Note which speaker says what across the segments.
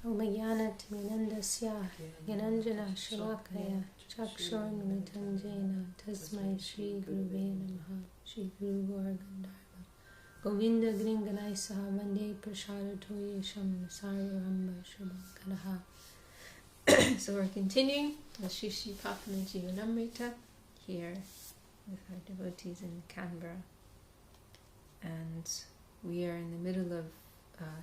Speaker 1: Omayanatiminandasya Yananjana Shalakaya Chakshurmilitanjena Tasmai Shri Guruve Namaha Shri Guru Vargandharva Govinda Gringanai Saha Vande Prashadato Yesham Sarvaramba Shubhankaraha. So we're continuing the Shri Prapanna Jivanamritam here with our devotees in Canberra. And we are in the middle of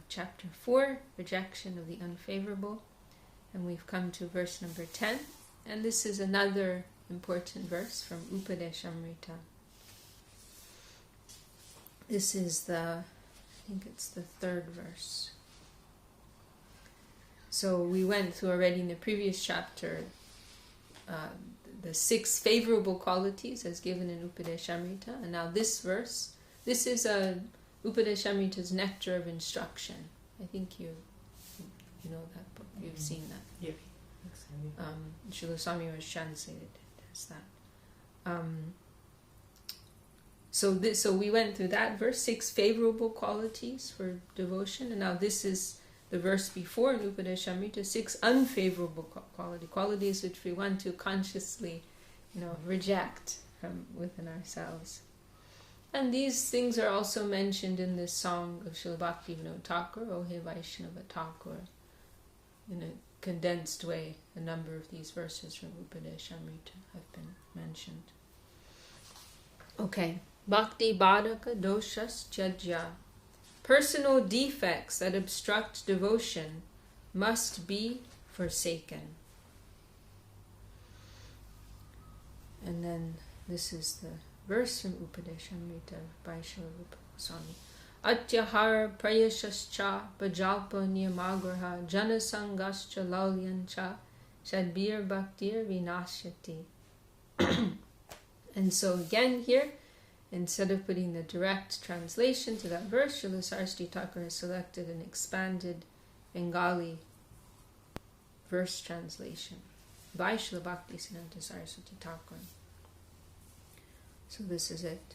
Speaker 1: chapter 4, rejection of the unfavorable, and we've come to verse number 10, and this is another important verse from Upadeshamrita. This is I think it's the third verse. So we went through already in the previous chapter the 6 favorable qualities as given in Upadeshamrita, and now this verse, this is Upadeshamrita's nectar of instruction. I think you know that book. You've seen that.
Speaker 2: Yeah.
Speaker 1: Srila Swami was translated as that. So we went through that verse, 6 favorable qualities for devotion, and now this is the verse before in Upadeshamrita, 6 unfavorable qualities which we want to consciously, reject from within ourselves. And these things are also mentioned in this song of Srila Bhaktivinoda Thakur, O He Vaishnava Thakur, in a condensed way. A number of these verses from Upadeshamrita have been mentioned. Okay, Bhakti Badaka Doshas Chajya. Personal defects that obstruct devotion must be forsaken. And then this is the verse from Upadeshamrita by Srila Rupa Goswami. Atyahara prayashascha pajalpa niyamagraha janasangascha lalyancha shadbir bhaktir vinashyati. And so again here, instead of putting the direct translation to that verse, Srila Saraswati Thakur has selected an expanded Bengali verse translation by Srila Bhaktisiddhanta Saraswati Thakur. So this is it.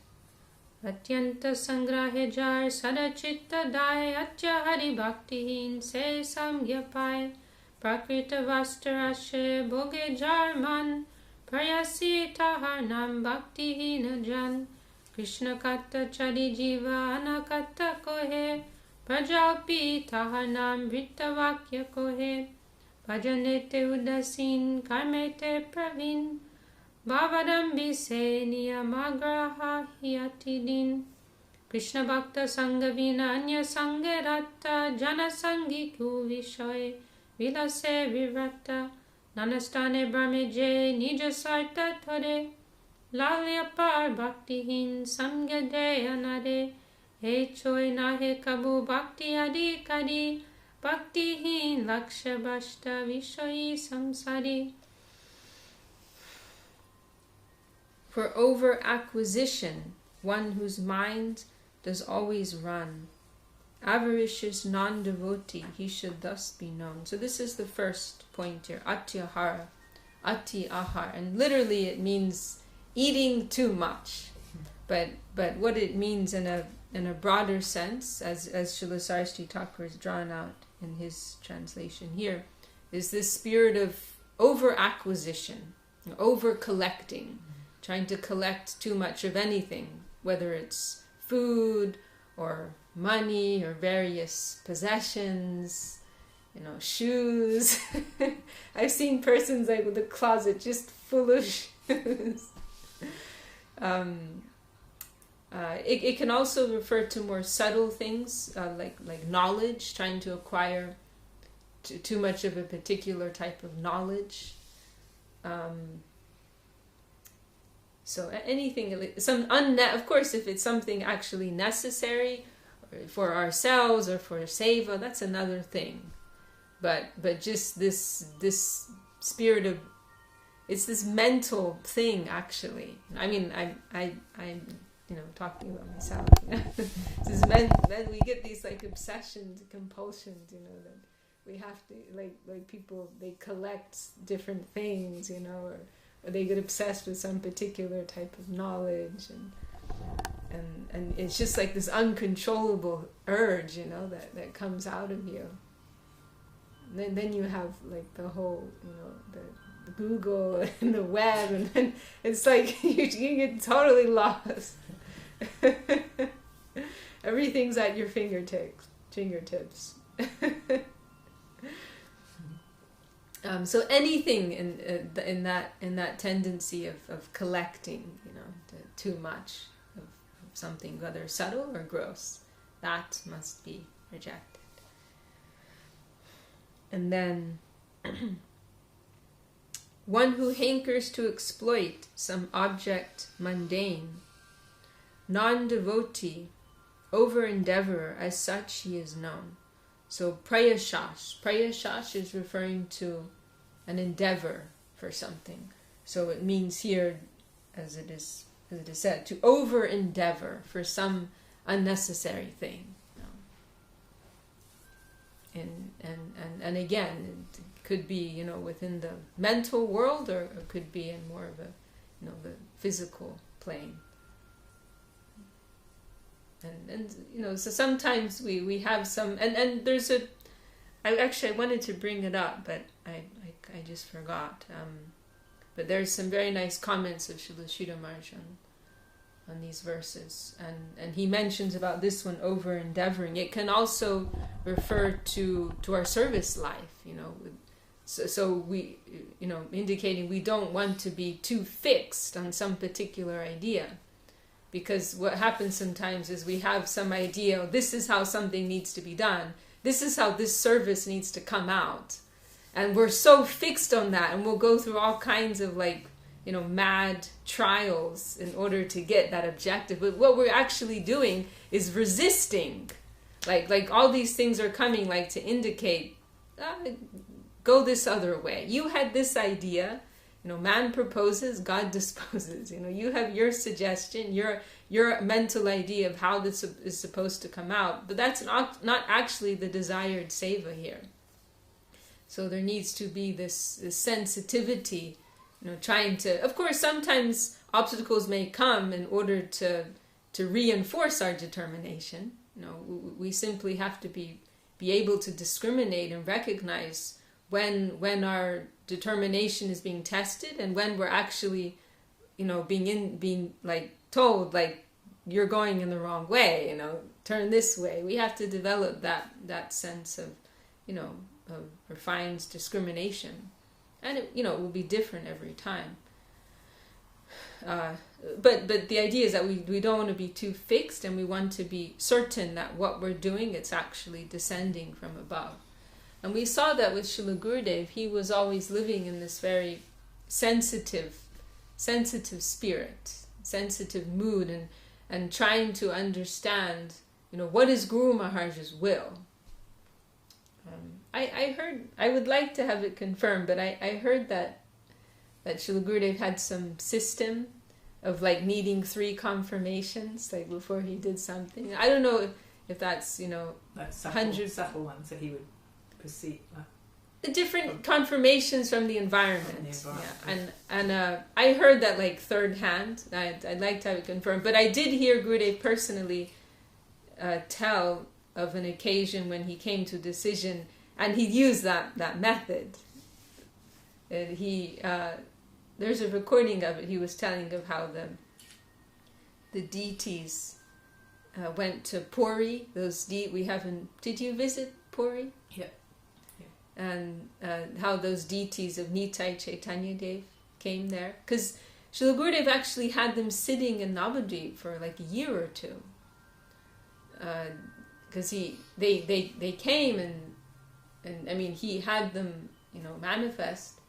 Speaker 1: Atyanta sangrahe jar sadachitta dai atya hari bhaktihin se samgyapai prakrita vastarashe bhoge jar man prayasi tahar nam bhaktihin jan Krishna katta chadi jiva anakatta kohe prajalpi tahar nam vritta vakya kohe bhajanete udasin karmete pravin Bhavadambi se niyamagraha hiyatidin Krishna bhakta sangavina anya sangeratta jana sangiku vishoy vilase vivrata nanastane brahmeje nija sarta thore lalyapar bhaktihin samgade anade he choy nahe kabu bhakti adi kadi bhaktihin laksha bhashta vishoyi samsari. For over-acquisition, one whose mind does always run. Avaricious non-devotee, he should thus be known. So this is the first point here, atyahara, ati ahar. And literally it means eating too much. But what it means in a broader sense, as Srila Saraswati Thakur has drawn out in his translation here, is this spirit of over-acquisition, over-collecting. Trying to collect too much of anything, whether it's food or money or various possessions, shoes. I've seen persons like with a closet just full of shoes. It can also refer to more subtle things, like knowledge, trying to acquire too much of a particular type of knowledge. So anything, of course, if it's something actually necessary for ourselves or for seva, that's another thing. But just this spirit of, it's this mental thing actually. I mean, I'm talking about myself. We get these like obsessions, compulsions, that we have to like people, they collect different things, or they get obsessed with some particular type of knowledge, and it's just like this uncontrollable urge, that comes out of you. then you have like the whole, the Google and the web, and then it's like you get totally lost. Everything's at your fingertips. So anything in that tendency of collecting, too much of something, whether subtle or gross, that must be rejected. And then one who hankers to exploit some object mundane, non-devotee, over-endeavorer, as such he is known. So prayashash is referring to an endeavor for something. So it means here, as it is said, to over-endeavor for some unnecessary thing. And again, it could be, within the mental world, or it could be in more of a, the physical plane. And so sometimes we have some, and there's I wanted to bring it up, but I just forgot. But there's some very nice comments of Srila Sridhar Maharaj on these verses, and he mentions about this one, over endeavoring. It can also refer to our service life, so we, indicating we don't want to be too fixed on some particular idea, because what happens sometimes is we have some idea, this is how something needs to be done, this is how this service needs to come out, and we're so fixed on that, and we'll go through all kinds of mad trials in order to get that objective. But what we're actually doing is resisting. Like all these things are coming to indicate, go this other way. You had this idea, man proposes, God disposes. You have your suggestion, your mental idea of how this is supposed to come out, but that's not actually the desired seva here. So there needs to be this sensitivity, trying to, of course, sometimes obstacles may come in order to reinforce our determination. We simply have to be able to discriminate and recognize when our determination is being tested, and when we're actually, being told you're going in the wrong way, turn this way. We have to develop that sense of, of refined discrimination. And it will be different every time. But the idea is that we don't want to be too fixed, and we want to be certain that what we're doing, it's actually descending from above. And we saw that with Srila Gurudev. He was always living in this very sensitive spirit, sensitive mood, and trying to understand, what is Guru Maharaj's will. I heard, I would like to have it confirmed, but I heard that Srila Gurudev had some system of needing 3 confirmations before he did something. I don't know if that's
Speaker 2: that's subtle ones that he would perceive.
Speaker 1: The different confirmations from the environment. Yeah. And I heard that third hand. I'd like to have it confirmed, but I did hear Gurudev personally tell of an occasion when he came to a decision, and he used that method. And there's a recording of it. He was telling of how the deities went to Puri. Did you visit Puri?
Speaker 2: Yeah.
Speaker 1: And how those deities of Nitai Chaitanya Dev came there, because Srila Gurudev actually had them sitting in Navadvip for a year or two. Because they came and I mean he had them manifest,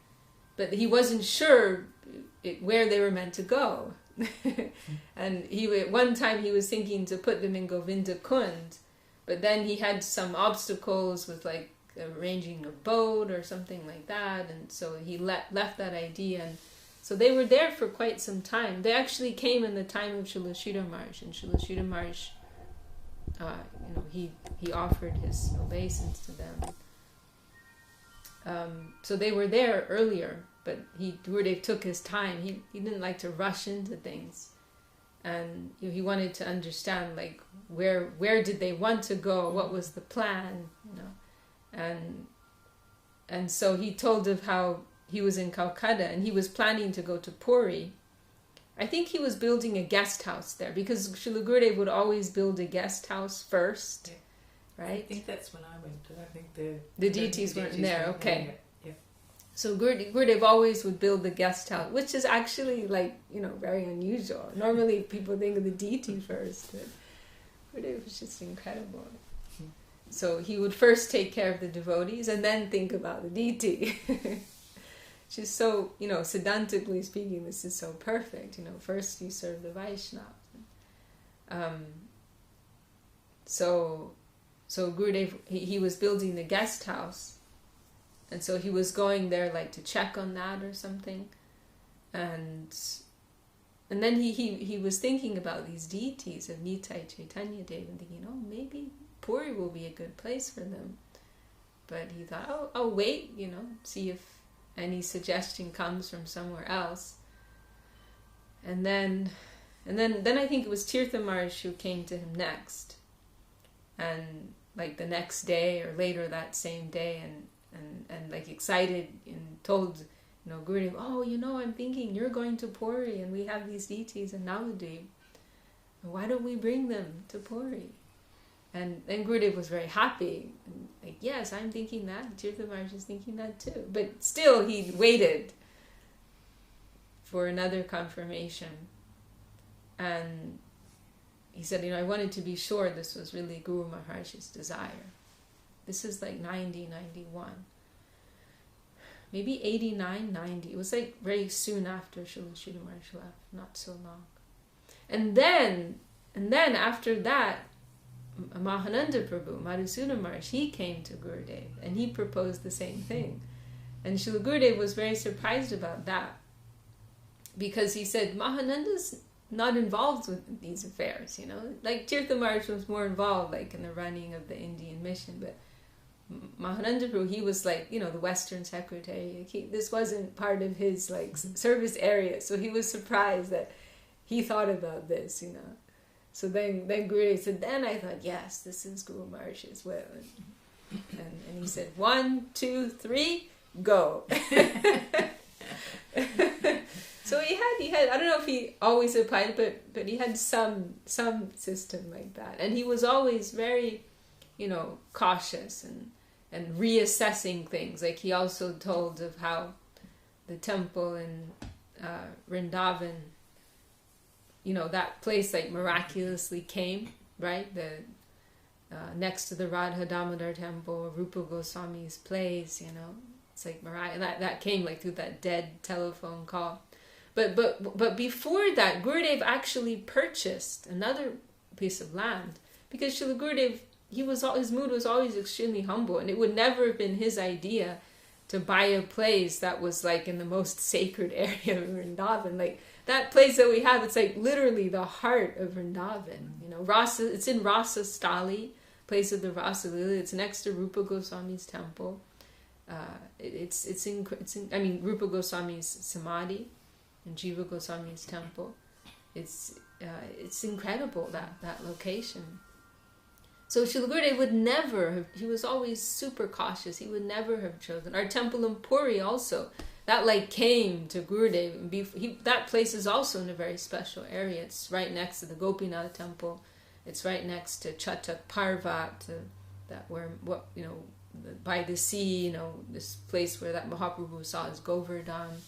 Speaker 1: but he wasn't sure where they were meant to go. And one time he was thinking to put them in Govinda Kund, but then he had some obstacles with arranging a boat or something like that, and so he left that idea. And so they were there for quite some time. They actually came in the time of Srila Sridhar Maharaj, and Srila Sridhar Maharaj, he offered his obeisance to them. So they were there earlier, but Gurudev took his time. He didn't like to rush into things, and he wanted to understand where did they want to go, what was the plan, and and so he told of how he was in Calcutta and he was planning to go to Puri. I think he was building a guest house there, because Srila Gurudev would always build a guest house first, right?
Speaker 2: I think that's when I went. I think
Speaker 1: the deities weren't there. Okay.
Speaker 2: Yeah.
Speaker 1: So Gurudev always would build the guest house, which is actually very unusual. Normally people think of the deity first, but Gurudev was just incredible. So he would first take care of the devotees and then think about the deity. Just so, Siddhantically speaking, this is so perfect. First you serve the Vaishnavas. So Gurudev, he was building the guest house. And so he was going there to check on that or something. And then he was thinking about these deities of Nitai, Chaitanya Dev, and thinking, maybe Puri will be a good place for them. But he thought, I'll wait, see if any suggestion comes from somewhere else. And then I think it was Tirtha Maharaj who came to him next. And the next day or later that same day, and excited and told Gurudev, I'm thinking you're going to Puri and we have these deities in Navadvip. Why don't we bring them to Puri? And then Gurudev was very happy. And yes, I'm thinking that. Tirtha Maharaj is thinking that too. But still he waited for another confirmation. And he said, I wanted to be sure this was really Guru Maharaj's desire. This is 90, 91. Maybe 89, 90. It was very soon after Srila Sridhar Maharaj left, not so long. And then after that, Mahananda Prabhu, Madhusudana Maharaj, he came to Gurudev and he proposed the same thing. And Srila Gurudev was very surprised about that, because he said, Mahananda's not involved with these affairs, Tirtha Maharaj was more involved in the running of the Indian mission, but Mahananda Prabhu, he was the Western secretary. This wasn't part of his service area, so he was surprised that he thought about this, So then Gurudev said, then I thought, yes, this is Guru Maharaj's will. And he said, 1, 2, 3, go. So he had, I don't know if he always applied it, but he had some system like that. And he was always very, cautious and reassessing things. He also told of how the temple in Vrindavan, that place miraculously came, right? Next to the Radha Damodar temple, Rupa Goswami's place, it's miraculous. That came through that dead telephone call. But before that, Gurudev actually purchased another piece of land, because Srila Gurudev, his mood was always extremely humble, and it would never have been his idea to buy a place that was in the most sacred area of Vrindavan. That place that we have, it's literally the heart of Vrindavan. Rasa, it's in Rasa Stali, place of the Rasa Lila. It's next to Rupa Goswami's temple. It's in Rupa Goswami's Samadhi and Jiva Goswami's temple. It's incredible, that location. So Srila Gurudev would never have, he was always super cautious. He would never have chosen. Our temple in Puri also, that came to Gurudev. That place is also in a very special area. It's right next to the Gopinath temple. It's right next to Chatak Parvat, by the sea, this place where that Mahaprabhu saw his Govardhan.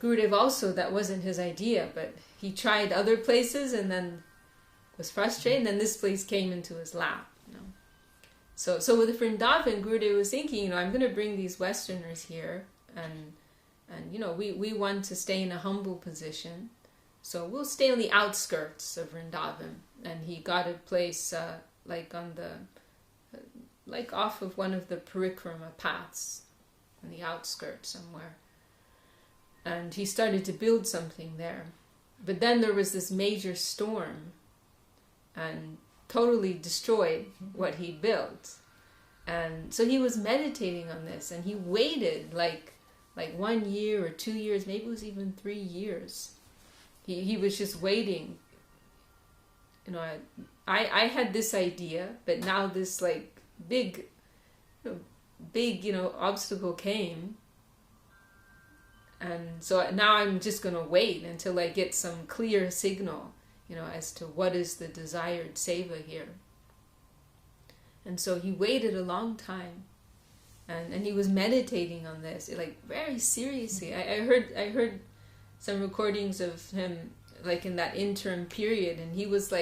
Speaker 1: Gurudev also, that wasn't his idea, but he tried other places and then was frustrated, and then this place came into his lap. So with Vrindavan, Gurudev was thinking, I'm going to bring these Westerners here, and we want to stay in a humble position, so we'll stay on the outskirts of Vrindavan. And he got a place on the off of one of the parikrama paths on the outskirts somewhere. And he started to build something there. But then there was this major storm and totally destroyed what he built. And so he was meditating on this, and he waited like 1 year or 2 years, maybe it was even 3 years. He was just waiting. I had this idea, but now this big big, obstacle came. And so now I'm just going to wait until I get some clear signal, as to what is the desired seva here. And so he waited a long time, and he was meditating on this, like very seriously. I heard some recordings of him, like in that interim period, and he was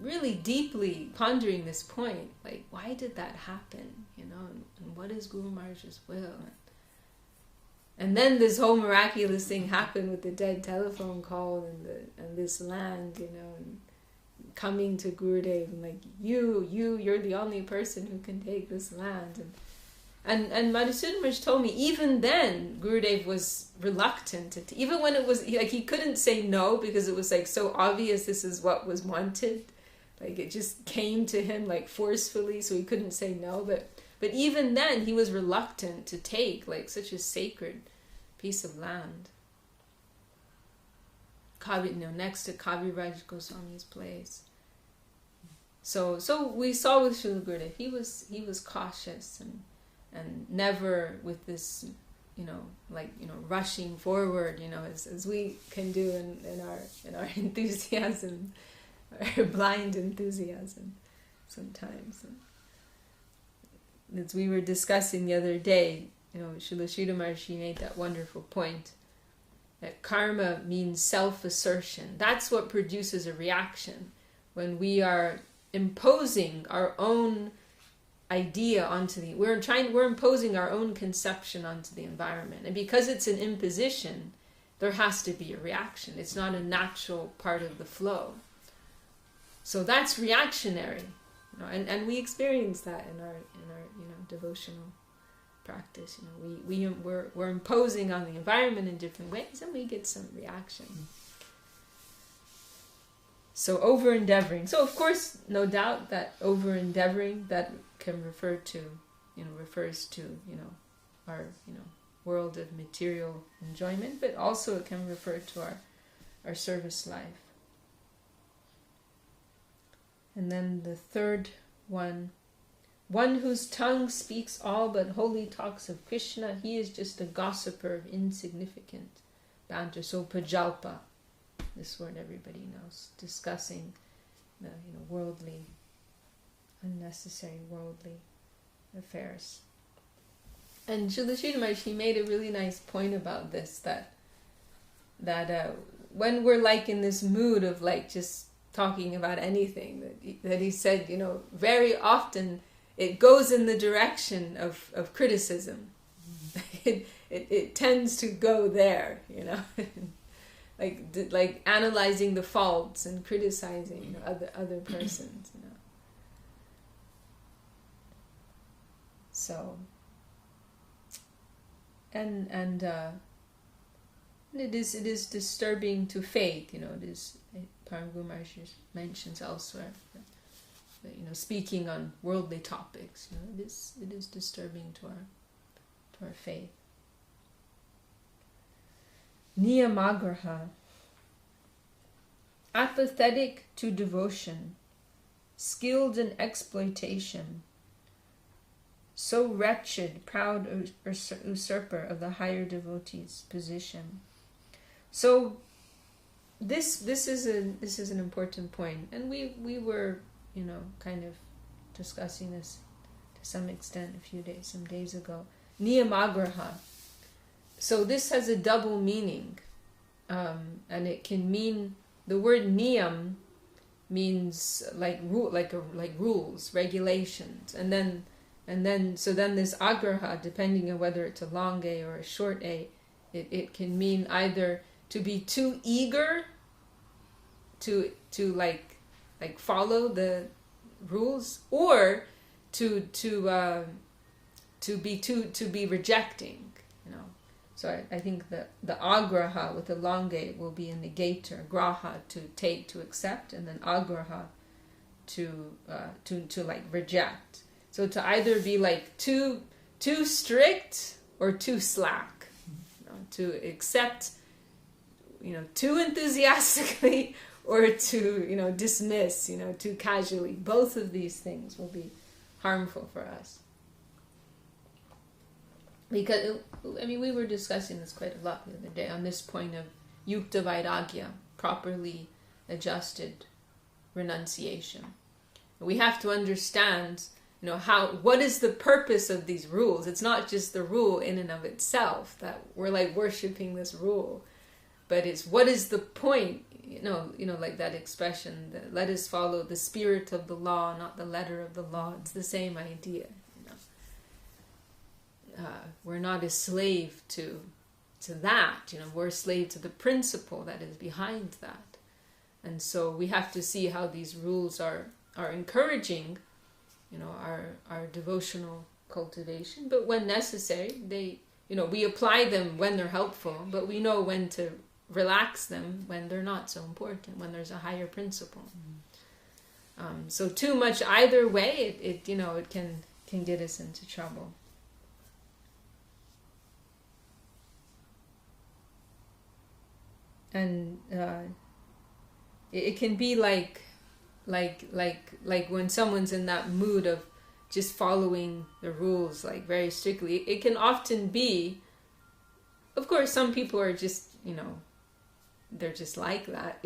Speaker 1: really deeply pondering this point, like why did that happen, and what is Guru Maharaj's will? And then this whole miraculous thing happened with the dead telephone call and this land, and coming to Gurudev and like you're the only person who can take this land. And Madhusudana Maharaj told me even then Gurudev was reluctant even when it was like he couldn't say no because it was like so obvious this is what was wanted, like it just came to him like forcefully, so he couldn't say no. But even then he was reluctant to take like such a sacred piece of land. Next to Kaviraj Goswami's place. So we saw with Srila Gurudev, he was cautious and never with this, rushing forward, as we can do in our enthusiasm, our blind enthusiasm sometimes. As we were discussing the other day, Srila Sridhar Maharshi made that wonderful point that karma means self-assertion. That's what produces a reaction when we are imposing our own idea onto we're imposing our own conception onto the environment, and because it's an imposition, there has to be a reaction. It's not a natural part of the flow. So that's reactionary, and we experience that in our devotional practice. We're imposing on the environment in different ways, and we get some reaction. So over-endeavoring. So of course, no doubt that over-endeavoring, that can refer to, refers to, our, world of material enjoyment, but also it can refer to our service life. And then the third one whose tongue speaks all but wholly talks of Krishna, he is just a gossiper of insignificant banter. So pajalpa, this word everybody knows, discussing the worldly, unnecessary worldly affairs. And Srila Sridhar Maharaj, he made a really nice point about this, that when we're like in this mood of like just talking about anything, that he said, very often it goes in the direction of criticism. It tends to go there, like analyzing the faults and criticizing other persons. So and it is disturbing to faith. It is, Param Guru Maharaj mentions elsewhere, that, speaking on worldly topics, it is disturbing to our faith. Niyamagraha, apathetic to devotion, skilled in exploitation, so wretched, proud usurper of the higher devotee's position. So this is an important point, and we were kind of discussing this to some extent some days ago. Niyamagraha. So this has a double meaning, and it can mean, the word niyam means like rules, regulations, and then this agraha, depending on whether it's a long a or a short a, it can mean either to be too eager to follow the rules, or to be rejecting. So I think the agraha with the long a will be a negator, graha to take, to accept, and then agraha to reject. So to either be like too strict or too slack, to accept, too enthusiastically, or to dismiss, too casually. Both of these things will be harmful for us. Because, I mean, we were discussing this quite a lot the other day on this point of yukta vairagya, properly adjusted renunciation. We have to understand, what is the purpose of these rules? It's not just the rule in and of itself that we're like worshipping this rule, but it's what is the point? Like that expression that let us follow the spirit of the law, not the letter of the law. It's the same idea. We're not a slave to that. We're a slave to the principle that is behind that. And so we have to see how these rules are encouraging, our devotional cultivation. But when necessary, we apply them when they're helpful, but we know when to relax them when they're not so important, when there's a higher principle. So too much either way, it can get us into trouble. And it can be like when someone's in that mood of just following the rules like very strictly. It can often be, of course, some people are just they're just like that,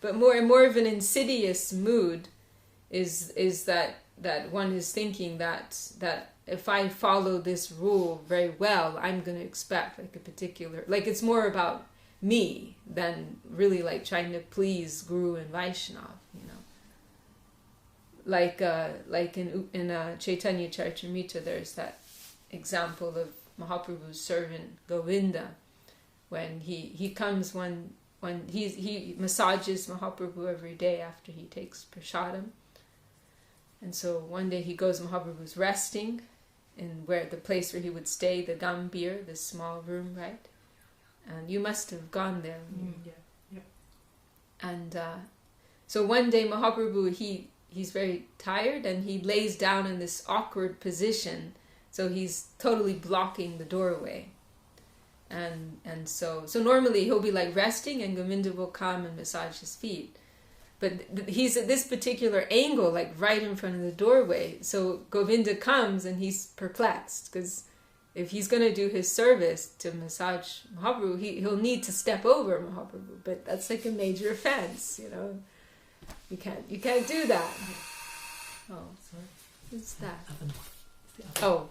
Speaker 1: but more of an insidious mood is that one is thinking that if I follow this rule very well, I'm going to expect like a particular, like it's more about me than really like trying to please Guru and Vaishnava, like in Chaitanya Charitamrita, there's that example of Mahaprabhu's servant Govinda, when he comes when he massages Mahaprabhu every day after he takes prasadam. And so one day he goes, Mahaprabhu's resting in the place where he would stay, the Gambhir, this small room, right? And you must have gone there.
Speaker 2: Yeah.
Speaker 1: And so one day Mahaprabhu, he's very tired and he lays down in this awkward position. So he's totally blocking the doorway. And so normally he'll be like resting and Govinda will come and massage his feet. But he's at this particular angle, like right in front of the doorway. So Govinda comes and he's perplexed because if he's going to do his service to massage Mahaprabhu, he'll need to step over Mahaprabhu. But that's like a major offense, You can't do that. Oh, sorry. What's that? Oh.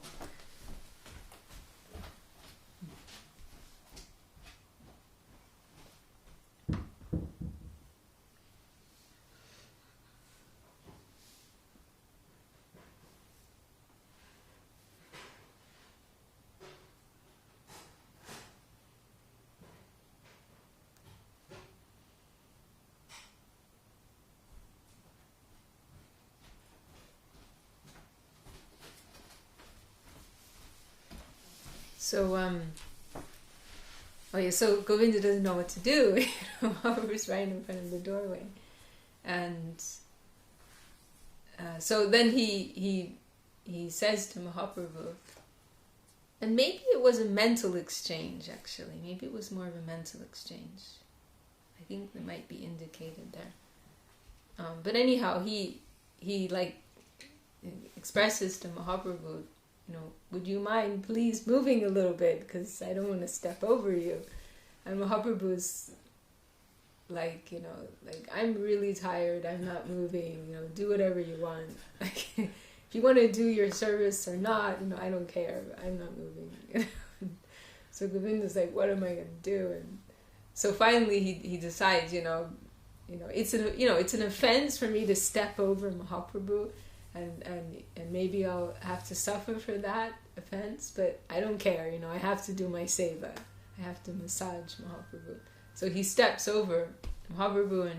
Speaker 1: So Govinda doesn't know what to do. Mahaprabhu's right in front of the doorway, and so then he says to Mahaprabhu, and maybe it was a mental exchange. Actually, maybe it was more of a mental exchange. I think it might be indicated there. But anyhow, he like expresses to Mahaprabhu, would you mind please moving a little bit because I don't want to step over you. And Mahaprabhu's like, like, I'm really tired, I'm not moving, do whatever you want. If you want to do your service or not, I don't care, I'm not moving. So Govinda's like, what am I going to do? And so finally he decides, it's an offense for me to step over Mahaprabhu. And maybe I'll have to suffer for that offense, but I don't care, I have to do my seva. I have to massage Mahaprabhu. So he steps over Mahaprabhu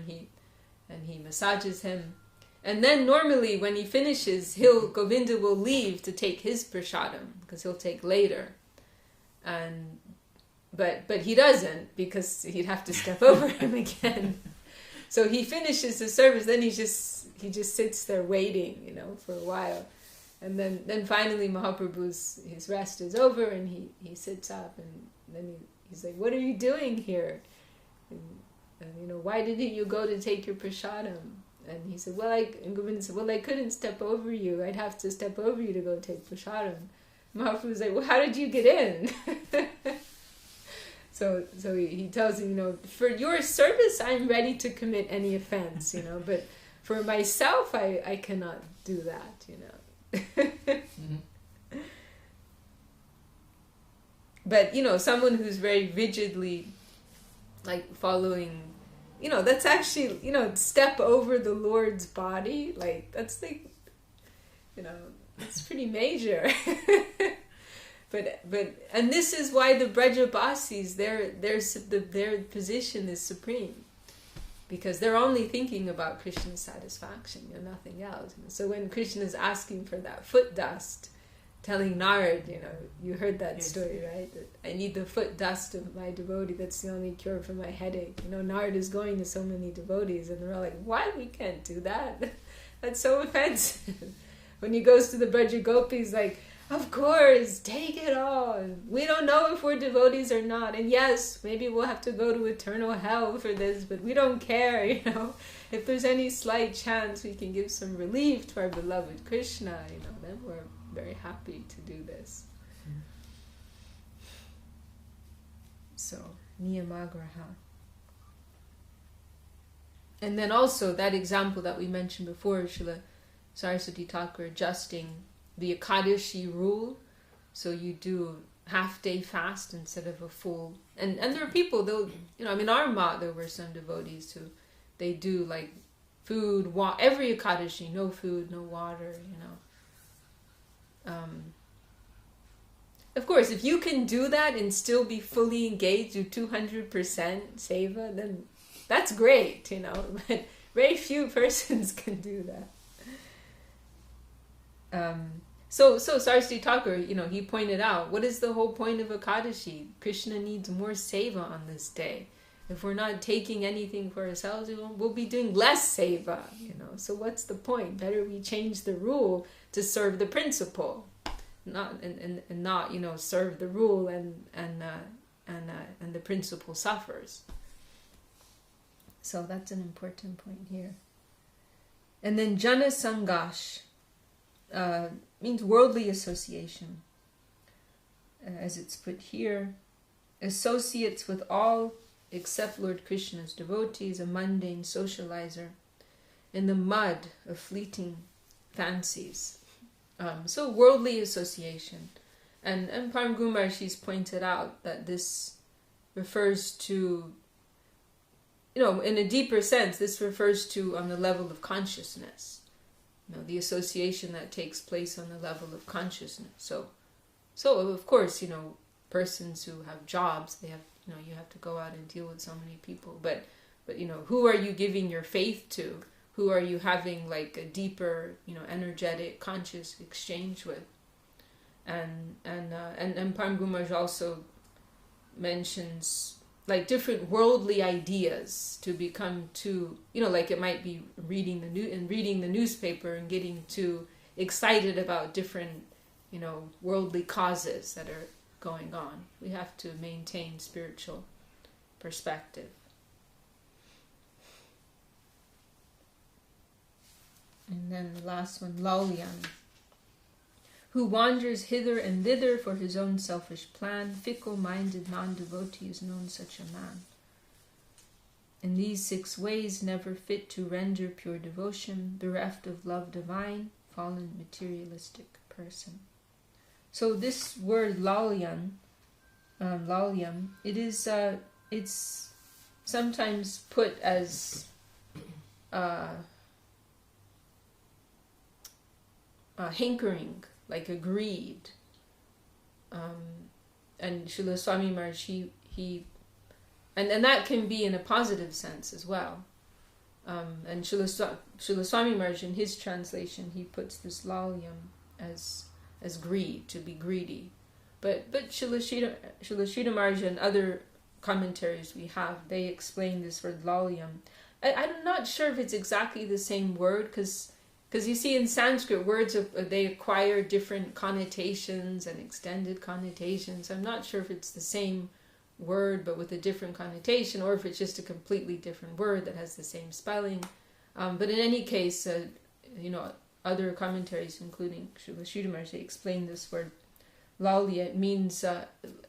Speaker 1: and he massages him. And then normally when he finishes, Govinda will leave to take his prasadam, because he'll take later. But he doesn't, because he'd have to step over him again. So he finishes the service, then he just sits there waiting, for a while. And then finally his rest is over and he sits up and then he's like, what are you doing here? And why didn't you go to take your prasadam? And he said, and Govinda said, I couldn't step over you. I'd have to step over you to go take prasadam. Mahaprabhu was like, well, how did you get in? So he tells him, for your service, I'm ready to commit any offense, but for myself, I cannot do that, Mm-hmm. But, someone who's very rigidly, following, that's actually, step over the Lord's body, that's it's pretty major. And this is why the Brajabasis, their position is supreme, because they're only thinking about Krishna's satisfaction, nothing else. So when Krishna is asking for that foot dust, telling Narad, you heard that story, right? That I need the foot dust of my devotee. That's the only cure for my headache. Narad is going to so many devotees, and they're all like, "What? We can't do that. That's so offensive." When he goes to the Braja Gopis, like, of course, take it all. We don't know if we're devotees or not. And yes, maybe we'll have to go to eternal hell for this, but we don't care, If there's any slight chance we can give some relief to our beloved Krishna, then we're very happy to do this. So, niyamagraha. And then also that example that we mentioned before, Srila Saraswati Thakur adjusting the Ekadashi rule, so you do half-day fast instead of a full. And there are people, our mat, there were some devotees who, they do food, every Ekadashi, no food, no water, Of course, if you can do that and still be fully engaged with 200% seva, then that's great, but very few persons can do that. So Saraswati Thakur, he pointed out, what is the whole point of Ekadashi? Krishna needs more seva on this day. If we're not taking anything for ourselves, we'll be doing less seva, So what's the point? Better we change the rule to serve the principle, not serve the rule and the principle suffers. So that's an important point here. And then Jana Sangash means worldly association. As it's put here, associates with all except Lord Krishna's devotees, a mundane socializer, in the mud of fleeting fancies. So worldly association. And Param Guru she's pointed out that this refers to, in a deeper sense, this refers to on the level of consciousness. The association that takes place on the level of consciousness. So of course, persons who have jobs, they have, you have to go out and deal with so many people. But who are you giving your faith to? Who are you having a deeper, energetic, conscious exchange with? And Param Guru also mentions different worldly ideas to become too, it might be reading the newspaper and getting too excited about different, worldly causes that are going on. We have to maintain spiritual perspective. And then the last one, Lalyan, who wanders hither and thither for his own selfish plan, fickle-minded non-devotee is known such a man. In these 6 ways, never fit to render pure devotion, bereft of love divine, fallen materialistic person. So this word Lalyam, it is it's sometimes put as hankering, like a greed. And Srila Swami Maharaj, he and that can be in a positive sense as well. And Srila Swami Maharaj, in his translation, he puts this lalyam as greed, to be greedy. But Srila Sridhar Maharaj and other commentaries we have, they explain this word lalyam. I'm not sure if it's exactly the same word, because you see in Sanskrit, words, they acquire different connotations and extended connotations. I'm not sure if it's the same word but with a different connotation, or if it's just a completely different word that has the same spelling. But in any case, other commentaries, including Sridhar Maharaj, explain this word lalya. It means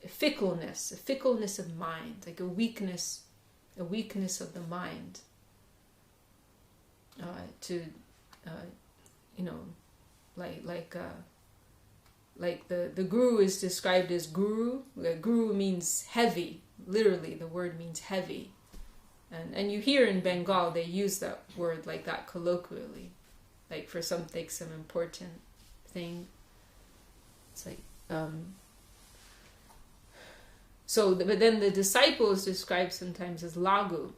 Speaker 1: fickleness, a fickleness of mind, like a weakness of the mind. Like the guru is described as guru. Guru means heavy. Literally, the word means heavy. And you hear in Bengal they use that word like that colloquially, like for some important thing. It's like but then the disciple is described sometimes as lagu,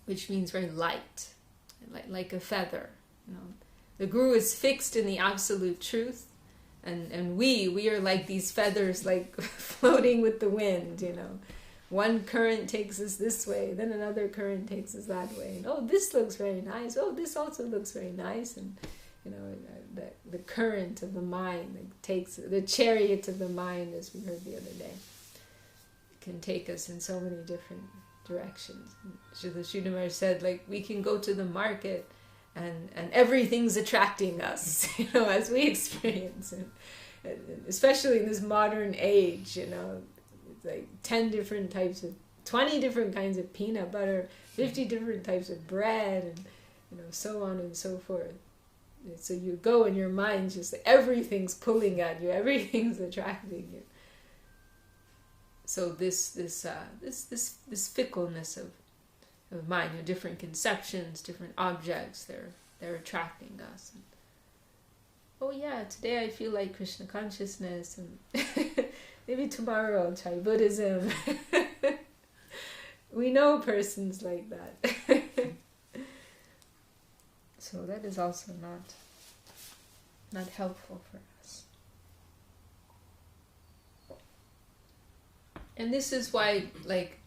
Speaker 1: which means very light, like a feather. The guru is fixed in the absolute truth, and we are like these feathers, like floating with the wind. One current takes us this way, then another current takes us that way. And, oh, this looks very nice. Oh, this also looks very nice. And the current of the mind takes the chariot of the mind, as we heard the other day, can take us in so many different directions. The Sridhar Maharaj said, like, we can go to the market and everything's attracting us, as we experience it. Especially in this modern age, it's like 20 different kinds of peanut butter, 50 different types of bread, and so on and so forth. So you go and your mind's just everything's pulling at you, everything's attracting you. So this fickleness of mind, different conceptions, different objects, they're attracting us. And, oh yeah, today I feel like Krishna consciousness, and maybe tomorrow I'll try Buddhism. We know persons like that. So that is also not helpful for us. And this is why like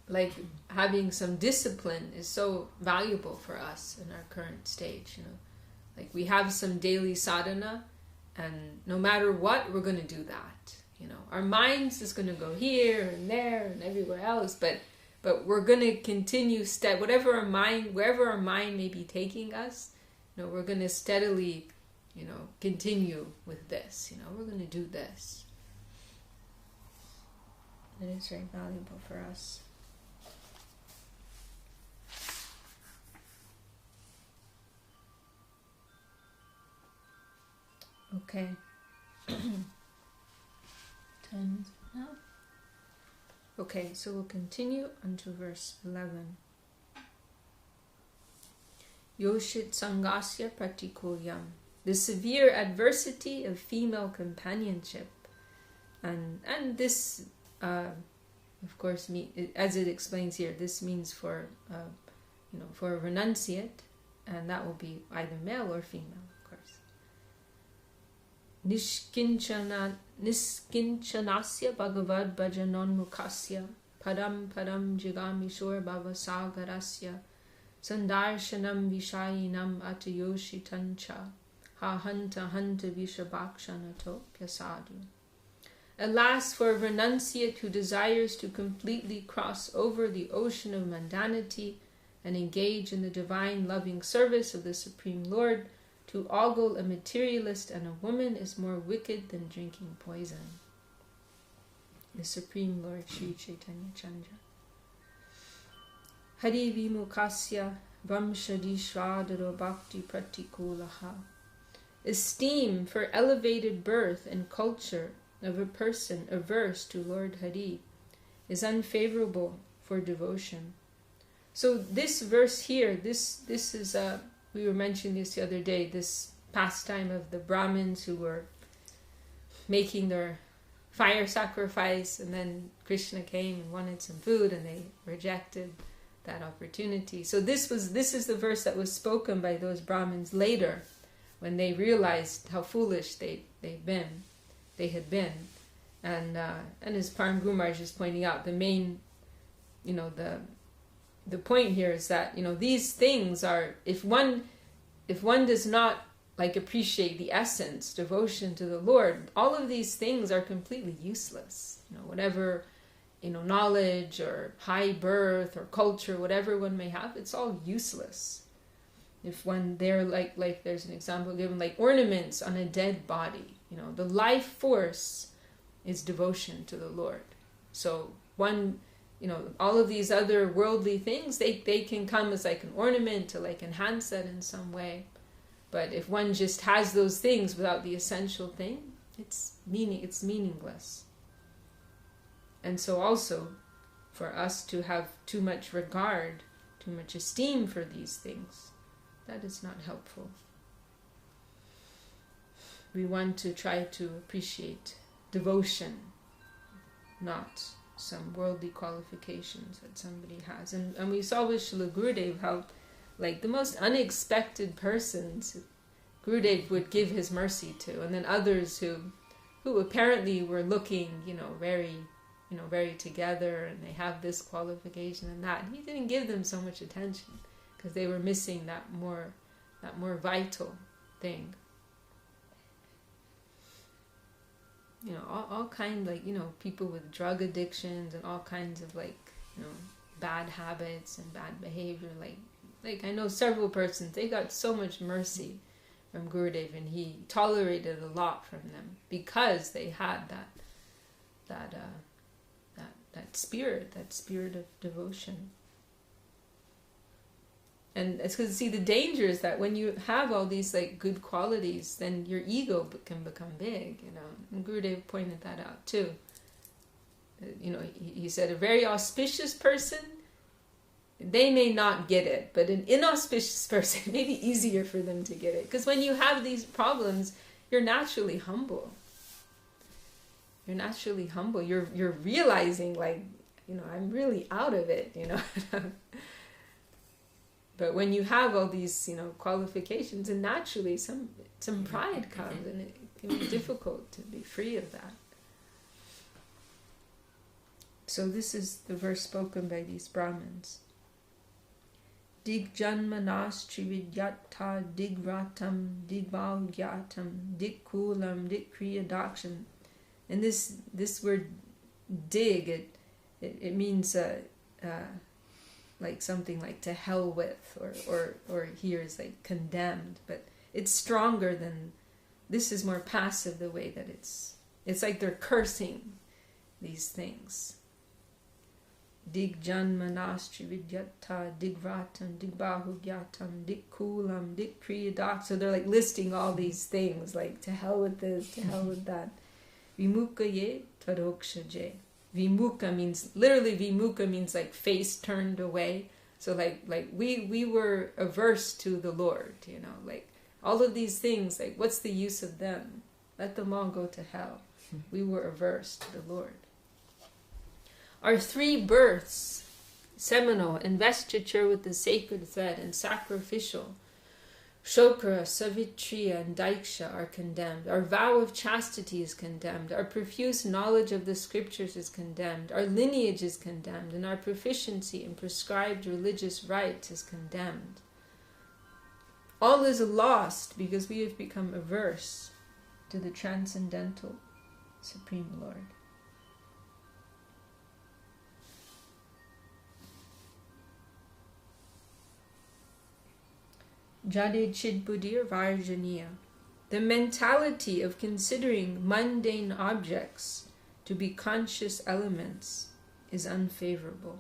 Speaker 1: having some discipline is so valuable for us in our current stage. Like we have some daily sadhana, and no matter what, we're going to do that. Our minds is going to go here and there and everywhere else, but we're going to continue wherever our mind may be taking us. We're going to steadily, continue with this. We're going to do this. It is very valuable for us. Okay. Time is now. Okay, so we'll continue unto verse 11. Yoshit sangasya pratikulyam. The severe adversity of female companionship. And this, of course, as it explains here, this means for a renunciate, and that will be either male or female, of course. Niskinchanasya bhagavad bhajanonmukasya padam jigamishor bhavasagarasya sandarshanam vishayinam atayoshitancha ha hanta vishabhakshanato pyasadu. Alas, for a renunciate who desires to completely cross over the ocean of mundanity and engage in the divine loving service of the Supreme Lord, to ogle a materialist and a woman is more wicked than drinking poison. The Supreme Lord Sri Chaitanya Chandra. Hari vimukasya vamshadishvadaro bhakti pratikulaha. Esteem for elevated birth and culture of a person averse to Lord Hari is unfavorable for devotion. So this verse here, this is we were mentioning this the other day, this pastime of the Brahmins who were making their fire sacrifice, and then Krishna came and wanted some food and they rejected that opportunity. So this is the verse that was spoken by those Brahmins later, when they realized how foolish they had been. And as Param Guru Maharaj is pointing out, the main, the point here is that, these things are, if one does not appreciate the essence, devotion to the Lord, all of these things are completely useless. Whatever, knowledge or high birth or culture, whatever one may have, it's all useless. If one there, like there's an example given, like ornaments on a dead body, the life force is devotion to the Lord. So one, all of these other worldly things, they can come as like an ornament to like enhance that in some way. But if one just has those things without the essential thing, it's meaningless. And so also, for us to have too much regard, too much esteem for these things, that is not helpful. We want to try to appreciate devotion, not some worldly qualifications that somebody has. And we saw with Srila Gurudev how, like, the most unexpected persons Gurudev would give his mercy to, and then others who apparently were looking, very together, and they have this qualification and that. He didn't give them so much attention because they were missing that more vital thing. All kinds, like, people with drug addictions and all kinds of, like, bad habits and bad behavior. Like I know several persons, they got so much mercy from Gurudev, and he tolerated a lot from them because they had that spirit of devotion. And it's because, see, the danger is that when you have all these like good qualities, then your ego can become big, And Gurudev pointed that out too. He said a very auspicious person, they may not get it, but an inauspicious person, it may be easier for them to get it. Because when you have these problems, you're naturally humble. You're realizing, like, I'm really out of it, But when you have all these, qualifications, and naturally some pride comes, and it can be difficult to be free of that. So this is the verse spoken by these Brahmins. Dig janmanas trividyata digratam digvalgyatam dikulam dikriyadaksham. And this word dig, it means like something like to hell with, or here is like condemned, but it's stronger than, this is more passive, the way that it's like they're cursing these things. Dig janmanastri vidyata digvatam digbahugyatam dikulam dikriyadak. So they're like listing all these things, like to hell with this, to hell with that. Vimukaye tarokshaje. Vimukha means, literally vimukha means like face turned away. So like we were averse to the Lord, like all of these things, like what's the use of them? Let them all go to hell. We were averse to the Lord. Our 3 births, seminal, investiture with the sacred thread, and sacrificial, Shokara, Savitriya, and Daiksha, are condemned. Our vow of chastity is condemned. Our profuse knowledge of the scriptures is condemned. Our lineage is condemned. And our proficiency in prescribed religious rites is condemned. All is lost because we have become averse to the transcendental Supreme Lord. Jade Chidbudir Varjaniya. The mentality of considering mundane objects to be conscious elements is unfavorable.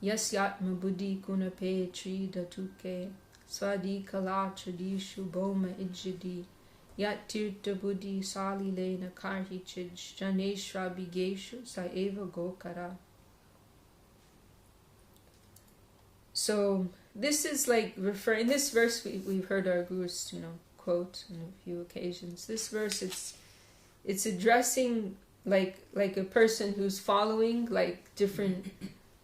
Speaker 1: Yasyatma buddhi kunape tri datuke swadi kala tradishu boma ijjadi yat tirta buddhi salilena karhi chij janeshra bigeshu saeva gokara. So this is like referring, in this verse we've heard our gurus, quote on a few occasions. This verse, it's addressing like a person who's following like different,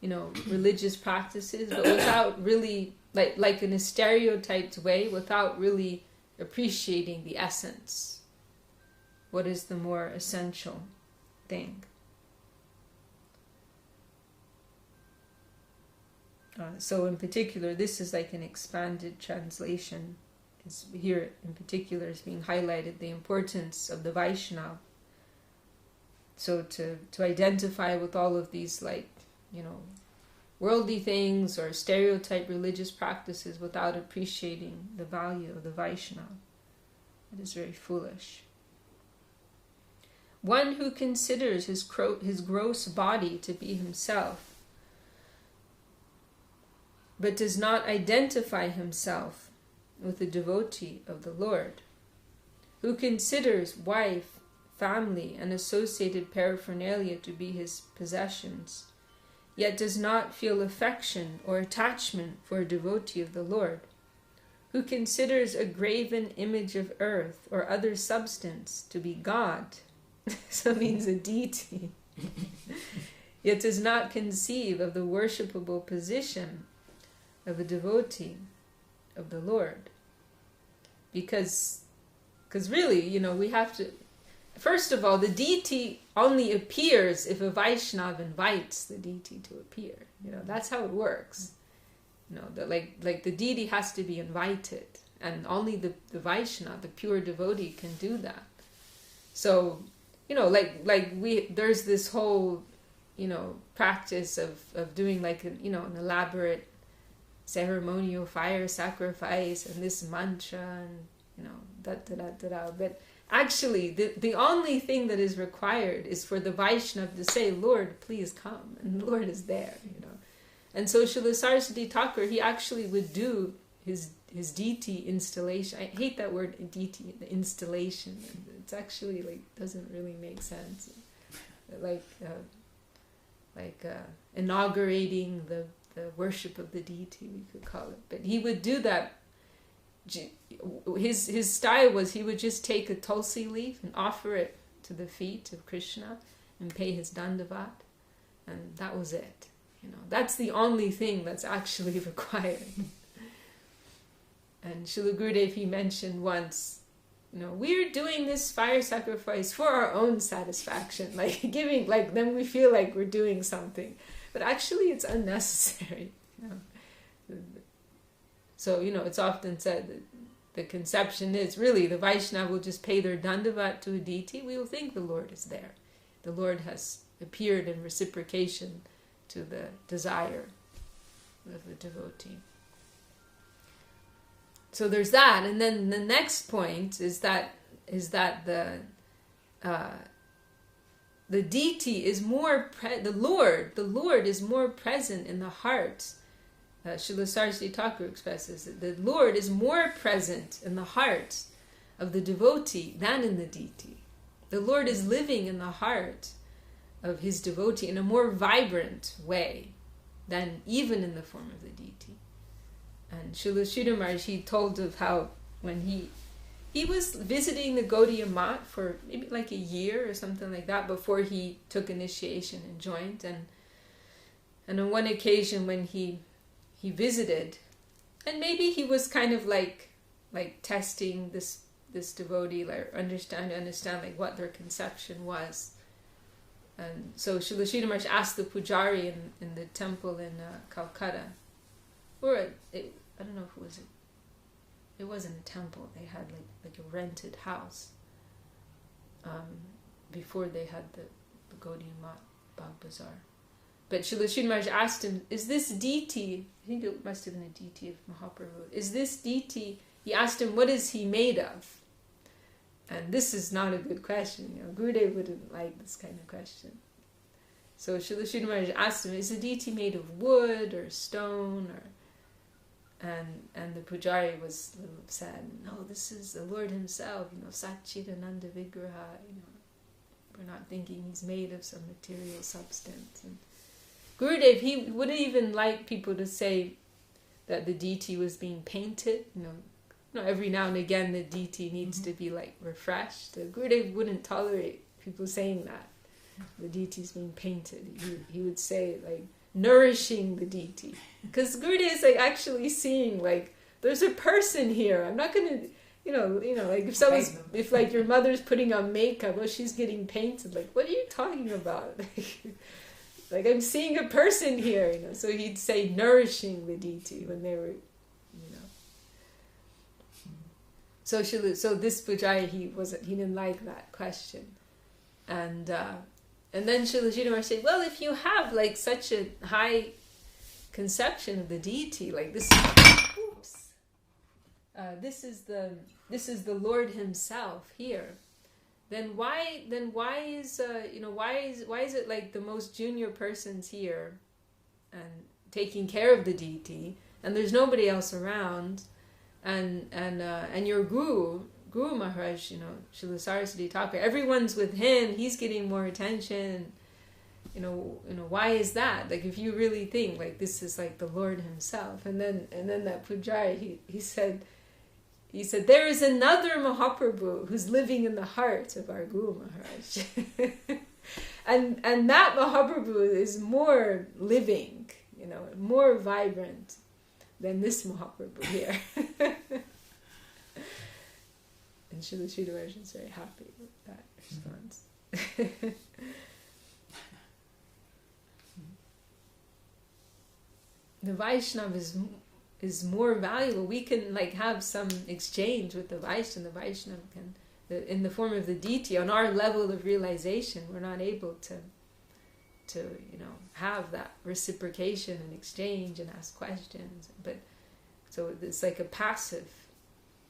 Speaker 1: religious practices, but without really, like in a stereotyped way, without really appreciating the essence. What is the more essential thing? So in particular, this is like an expanded translation. Here in particular is being highlighted the importance of the Vaishnava. So to identify with all of these, like, worldly things or stereotype religious practices without appreciating the value of the Vaishnava. It is very foolish. One who considers his gross body to be himself, but does not identify himself with the devotee of the Lord, who considers wife, family, and associated paraphernalia to be his possessions, yet does not feel affection or attachment for a devotee of the Lord, who considers a graven image of earth or other substance to be God, so it means a deity, yet does not conceive of the worshipable position of a devotee of the Lord. Because really, we have to, first of all, the deity only appears if a Vaishnava invites the deity to appear. That's how it works. Like the deity has to be invited, and only the Vaishnava, the pure devotee, can do that. So, there's this whole, practice of doing an elaborate ceremonial fire sacrifice and this mantra and, but actually, the only thing that is required is for the Vaishnava to say, Lord, please come. And the Lord is there, And so Srila Saraswati Thakur, he actually would do his deity installation. I hate that word deity, the installation. It's actually doesn't really make sense. Inaugurating the worship of the deity, we could call it. But he would do that. His style was he would just take a tulsi leaf and offer it to the feet of Krishna and pay his dandavat, and that was it. That's the only thing that's actually required. And Srila Gurudev, he mentioned once, we're doing this fire sacrifice for our own satisfaction, then we feel like we're doing something, but actually it's unnecessary. So, it's often said that the conception is really the Vaishnava will just pay their dandavat to a deity. We will think the Lord is there. The Lord has appeared in reciprocation to the desire of the devotee. So there's that, and then the next point is that the deity is more the Lord is more present in the heart. Srila Saraswati Thakur expresses that the Lord is more present in the heart of the devotee than in the deity. The Lord is living in the heart of his devotee in a more vibrant way than even in the form of the deity. And Srila Sridhar Maharaj, he told of how when he was visiting the Gaudiya Math for maybe a year or something like that before he took initiation and joined, and on one occasion when he visited, and maybe he was kind of like testing this devotee, understand what their conception was. And so Srila Sridhar Maharaj asked the pujari in the temple in Calcutta, or I don't know if it wasn't a temple. They had like a rented house before they had the Gaudiya Math Bagh Bazaar. But Srila Sridhar Maharaj asked him, is this deity, I think it must have been a deity of Mahaprabhu, is this deity, he asked him, what is he made of? And this is not a good question. Gurudev wouldn't like this kind of question. So Srila Sridhar Maharaj asked him, is the deity made of wood or stone? And the pujari was a little sad. No, this is the Lord himself, Satchidananda Vigraha. We're not thinking he's made of some material substance. And Gurudev, he wouldn't even like people to say that the deity was being painted. Every now and again the deity needs to be refreshed. Gurudev wouldn't tolerate people saying that the deity's being painted. He would say nourishing the deity, because Gurudev is actually seeing there's a person here. I'm not gonna if your mother's putting on makeup, well, she's getting painted, what are you talking about? I'm seeing a person here, So he'd say nourishing the deity when they were, So this pujari, he didn't like that question, and then Srila Sridhar Maharaj said, well, if you have such a high conception of the deity, like this. Oops. This is the Lord Himself here. Then why is it like the most junior person's here and taking care of the deity, and there's nobody else around, and your Guru Maharaj, Srila Saraswati Thakur, everyone's with him, he's getting more attention. Why is that? Like, if you really think like this is like the Lord Himself, and then that Pujari, he said, there is another Mahaprabhu who's living in the heart of our Guru Maharaj. and that Mahaprabhu is more living, more vibrant than this Mahaprabhu here. And Srila Sridhar is very happy with that response. The Vaishnava is more valuable. We can like have some exchange with the Vaishnava. The Vaishnava can, in the form of the deity, on our level of realization, we're not able to have that reciprocation and exchange and ask questions. But so it's like a passive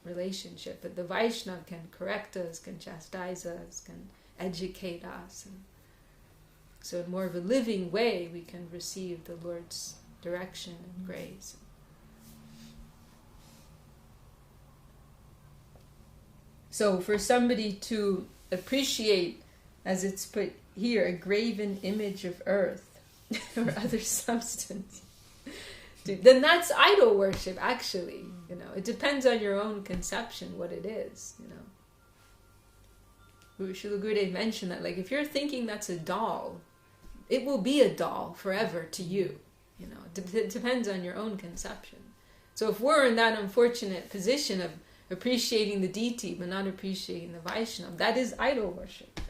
Speaker 1: relationship. But the Vaishnava can correct us, can chastise us, can educate us. And so in more of a living way, we can receive the Lord's direction and grace. So for somebody to appreciate, as it's put here, a graven image of earth or other substance, then that's idol worship, actually. It depends on your own conception what it is. Srila Gurudev mentioned that, like, if you're thinking that's a doll, it will be a doll forever to you. It depends on your own conception. So if we're in that unfortunate position of appreciating the deity but not appreciating the Vaishnava, that is idol worship.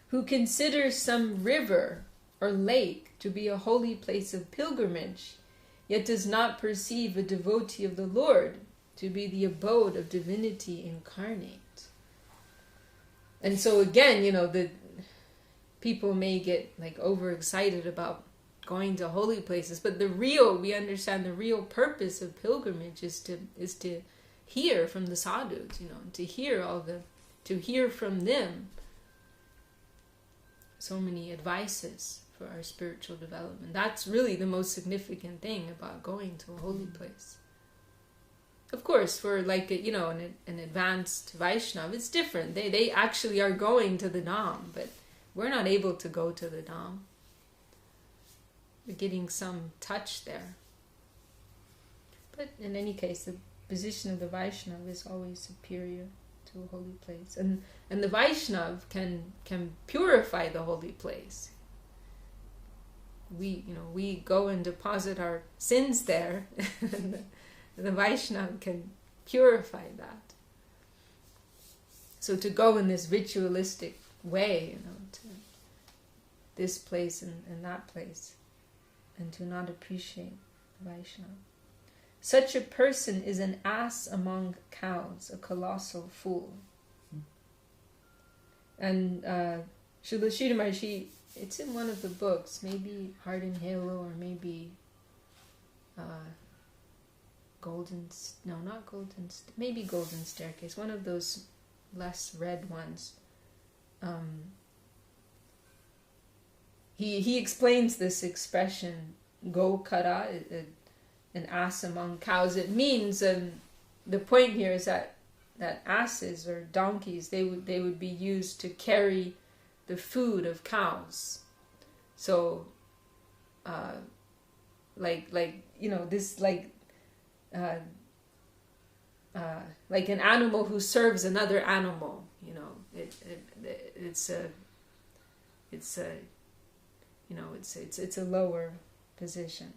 Speaker 1: Who considers some river or lake to be a holy place of pilgrimage, yet does not perceive a devotee of the Lord to be the abode of divinity incarnate. And so again, the people may get like overexcited about going to holy places, but we understand the real purpose of pilgrimage is to hear from the sadhus, to hear from them so many advices for our spiritual development. That's really the most significant thing about going to a holy place. Of course, for like an advanced Vaishnava, it's different. They actually are going to the Dham, but we're not able to go to the Dham. We're getting some touch there. But in any case, the position of the Vaishnava is always superior to a holy place. And the Vaishnava can purify the holy place. We go and deposit our sins there, and the Vaishnava can purify that. So to go in this ritualistic way, to this place and that place, and to not appreciate the Vaishnava. Such a person is an ass among cows, a colossal fool. And Srila Sridhar, it's in one of the books, maybe Heart and Halo, or maybe maybe Golden Staircase, one of those less read ones. He explains this expression, go kara, an ass among cows. It means, the point here is that asses or donkeys, they would be used to carry the food of cows. So, like an animal who serves another animal. It's a lower position.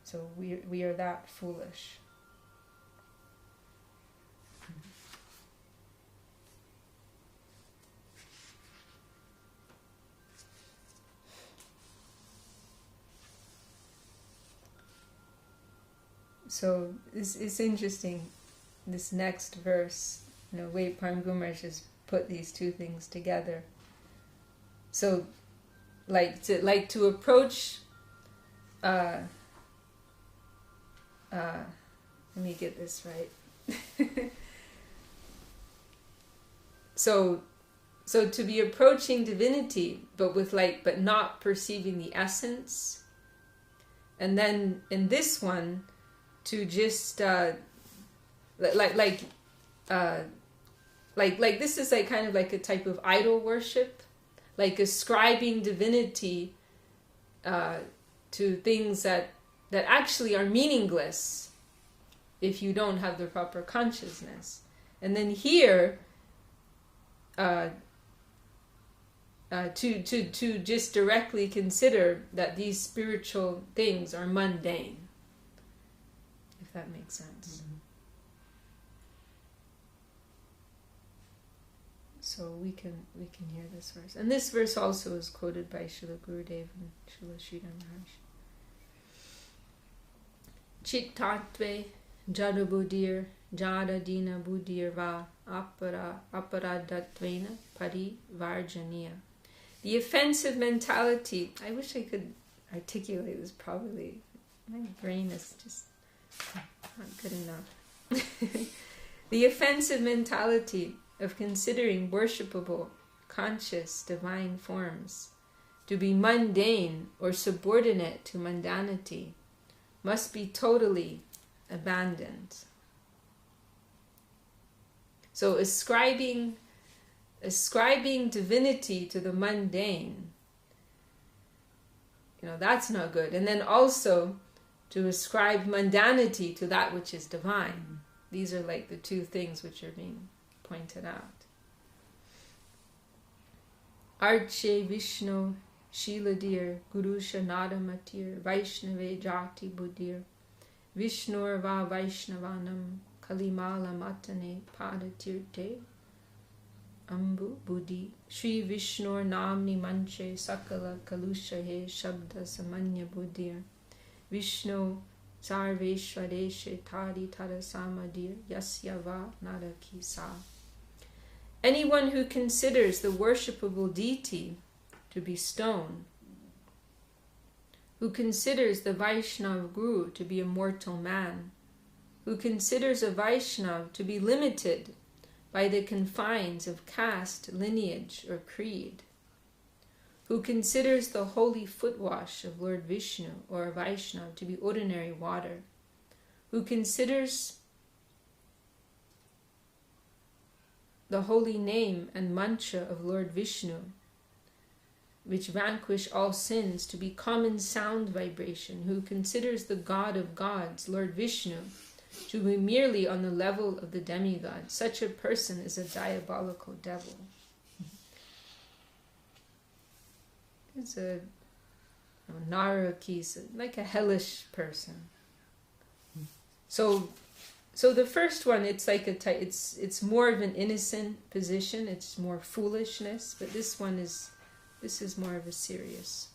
Speaker 1: So we are that foolish. So it's interesting, this next verse, way Param Gumaraj has put these two things together. So to approach. Let me get this right. So to be approaching divinity, but not perceiving the essence, and then in this one, to just this is like kind of like a type of idol worship, like ascribing divinity to things that actually are meaningless if you don't have the proper consciousness. And then here, to just directly consider that these spiritual things are mundane, if that makes sense. Mm-hmm. So we can hear this verse, and this verse also is quoted by Srila Gurudev and Srila Sridhar Maharaj. Chittatve jadabudir jadadina budir va aparadattvena parivarjaniya. The offensive mentality. I wish I could articulate this properly. My brain is just not good enough. The offensive mentality of considering worshipable, conscious, divine forms to be mundane or subordinate to mundanity must be totally abandoned. So ascribing divinity to the mundane, that's not good. And then also to ascribe mundanity to that which is divine. These are like the two things which are being pointed out. Arche Vishnu Shiladir Guru Shanadamatir Vaishnave Jati Buddhir Vishnur Va Vaishnavanam Kalimala Matane Padatirte Ambu Buddhi Shri Vishnur Namni Manche Sakala Kalusha He Shabda Samanya Buddhir Vishnu Sarveshwareshe Tadi Tada Samadir Yasya Va Naraki Sa. Anyone who considers the worshipable deity to be stone, who considers the Vaishnava Guru to be a mortal man, who considers a Vaishnava to be limited by the confines of caste, lineage, or creed, who considers the holy footwash of Lord Vishnu or a Vaishnava to be ordinary water, who considers the holy name and mantra of Lord Vishnu, which vanquish all sins, to be common sound vibration, who considers the God of gods, Lord Vishnu, to be merely on the level of the demigod. Such a person is a diabolical devil. It's a naraki, like a hellish person. So the first one, it's like it's more of an innocent position. It's more foolishness, but this is more of a serious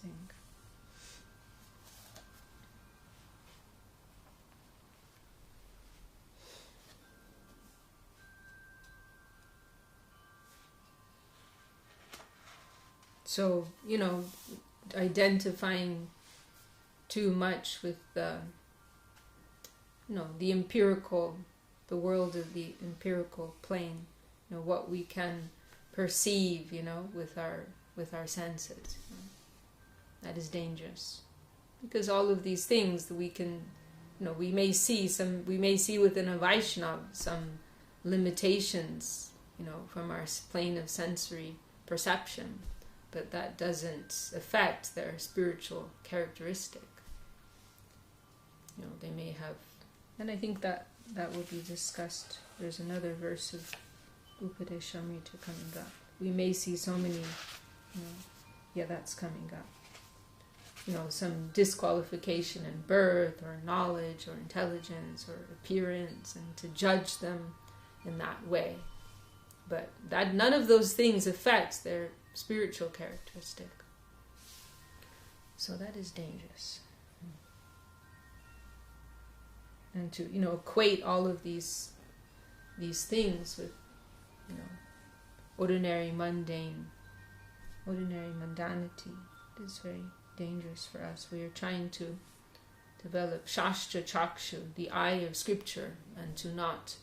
Speaker 1: thing. So, identifying too much with the empirical, the world of the empirical plane, what we can perceive, with our senses. That is dangerous, because all of these things that we can, we may see within a Vaishnava some limitations, from our plane of sensory perception, but that doesn't affect their spiritual characteristic. They may have, and I think that will be discussed. There's another verse of Upadeshamrita coming up. We may see so many, that's coming up. Some disqualification in birth or knowledge or intelligence or appearance, and to judge them in that way. But that none of those things affects their spiritual characteristic. So that is dangerous. And to equate all of these things with ordinary mundane ordinary mundanity. It is very dangerous for us. We are trying to develop Shastra Chakshu, the eye of scripture, and to not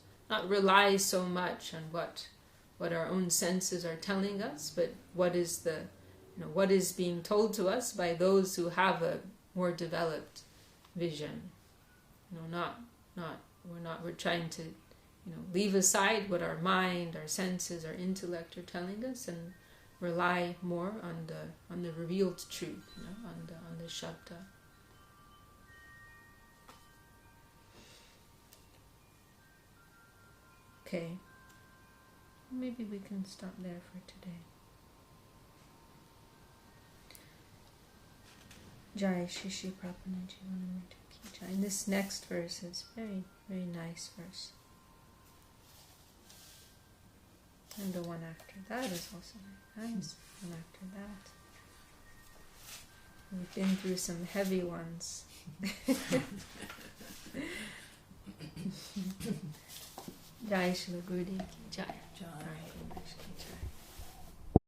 Speaker 1: rely so much on what our own senses are telling us, but what is what is being told to us by those who have a more developed vision. We're trying to leave aside what our mind, our senses, our intellect are telling us, and rely more on the revealed truth, on the Shabda. Okay, maybe we can stop there for today. Jai Shri Shri Prapanna Jivanamritam Ki Jai. And this next verse is very, very nice verse. And the one after that is also very nice. And after that, we've been through some heavy ones. Jai Shri Gurudev Ki Jai.
Speaker 2: Jai.
Speaker 1: All right.